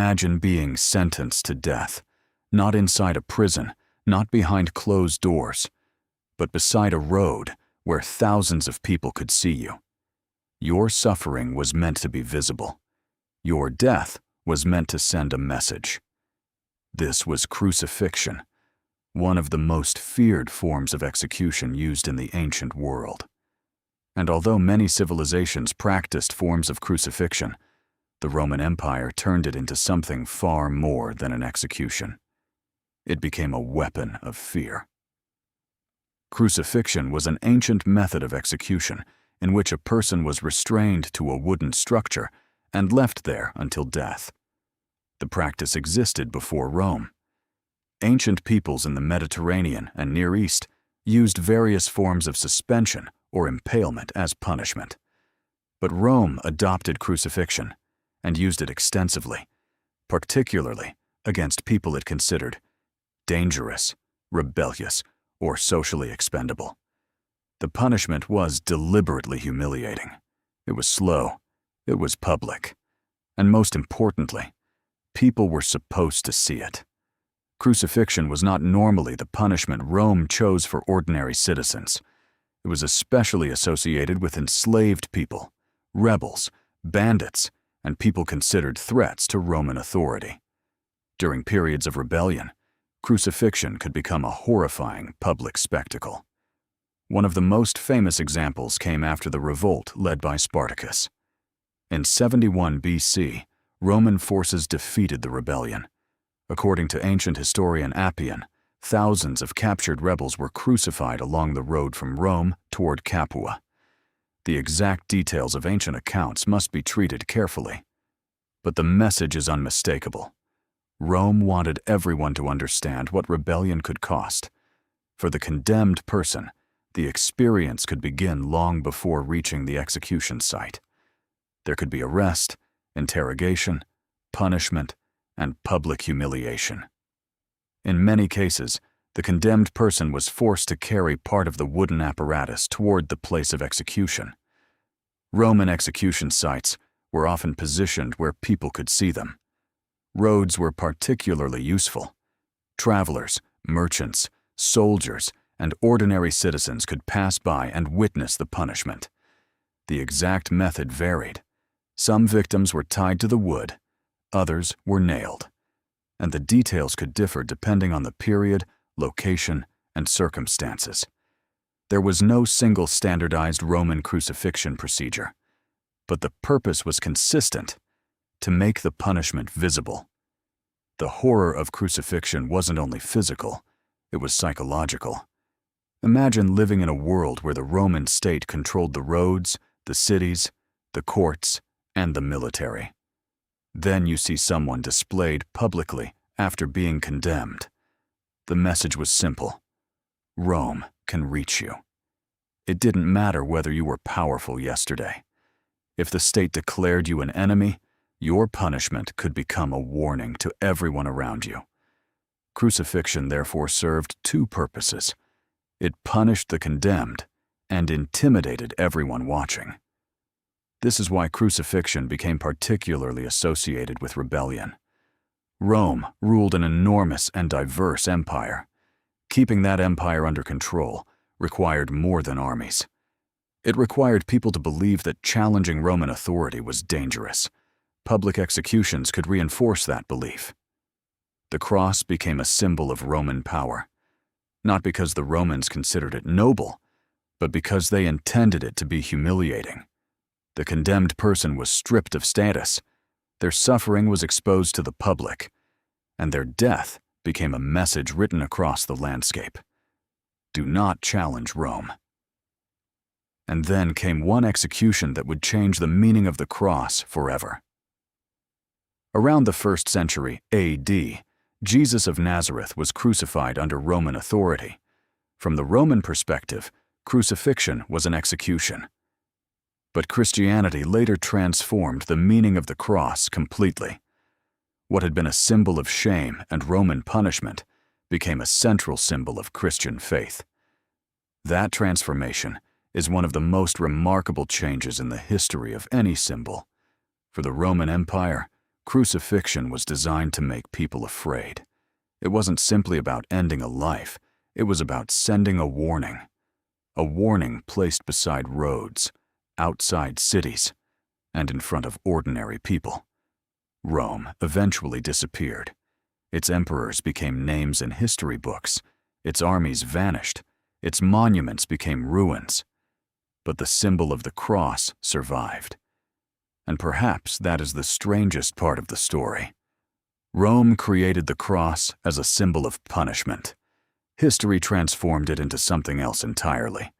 Imagine being sentenced to death, not inside a prison, not behind closed doors, but beside a road where thousands of people could see you. Your suffering was meant to be visible. Your death was meant to send a message. This was crucifixion, one of the most feared forms of execution used in the ancient world. And although many civilizations practiced forms of crucifixion, the Roman Empire turned it into something far more than an execution. It became a weapon of fear. Crucifixion was an ancient method of execution in which a person was restrained to a wooden structure and left there until death. The practice existed before Rome. Ancient peoples in the Mediterranean and Near East used various forms of suspension or impalement as punishment. But Rome adopted crucifixion and used it extensively, particularly against people it considered dangerous, rebellious, or socially expendable. The punishment was deliberately humiliating. It was slow, it was public, and most importantly, people were supposed to see it. Crucifixion was not normally the punishment Rome chose for ordinary citizens. It was especially associated with enslaved people, rebels, bandits, and people considered threats to Roman authority. During periods of rebellion, crucifixion could become a horrifying public spectacle. One of the most famous examples came after the revolt led by Spartacus. In 71 BC, Roman forces defeated the rebellion. According to ancient historian Appian, thousands of captured rebels were crucified along the road from Rome toward Capua. The exact details of ancient accounts must be treated carefully. But the message is unmistakable. Rome wanted everyone to understand what rebellion could cost. For the condemned person, the experience could begin long before reaching the execution site. There could be arrest, interrogation, punishment, and public humiliation. In many cases, the condemned person was forced to carry part of the wooden apparatus toward the place of execution. Roman execution sites were often positioned where people could see them. Roads were particularly useful. Travelers, merchants, soldiers, and ordinary citizens could pass by and witness the punishment. The exact method varied. Some victims were tied to the wood, others were nailed, and the details could differ depending on the period, location, and circumstances. There was no single standardized Roman crucifixion procedure, but the purpose was consistent: to make the punishment visible. The horror of crucifixion wasn't only physical, it was psychological. Imagine living in a world where the Roman state controlled the roads, the cities, the courts, and the military. Then you see someone displayed publicly after being condemned. The message was simple: Rome can reach you. It didn't matter whether you were powerful yesterday. If the state declared you an enemy, your punishment could become a warning to everyone around you. Crucifixion therefore served two purposes. It punished the condemned and intimidated everyone watching. This is why crucifixion became particularly associated with rebellion. Rome ruled an enormous and diverse empire. Keeping that empire under control required more than armies. It required people to believe that challenging Roman authority was dangerous. Public executions could reinforce that belief. The cross became a symbol of Roman power, not because the Romans considered it noble, but because they intended it to be humiliating. The condemned person was stripped of status, their suffering was exposed to the public, and their death became a message written across the landscape: do not challenge Rome. And then came one execution that would change the meaning of the cross forever. Around the 1st century AD, Jesus of Nazareth was crucified under Roman authority. From the Roman perspective, crucifixion was an execution. But Christianity later transformed the meaning of the cross completely. What had been a symbol of shame and Roman punishment became a central symbol of Christian faith. That transformation is one of the most remarkable changes in the history of any symbol. For the Roman Empire, Crucifixion was designed to make people afraid. It wasn't simply about ending a life, it was about sending a warning placed beside roads, outside cities, and in front of ordinary people. Rome eventually disappeared. Its emperors became names in history books, its armies vanished, its monuments became ruins. But the symbol of the cross survived. And perhaps that is the strangest part of the story. Rome created the cross as a symbol of punishment. History transformed it into something else entirely.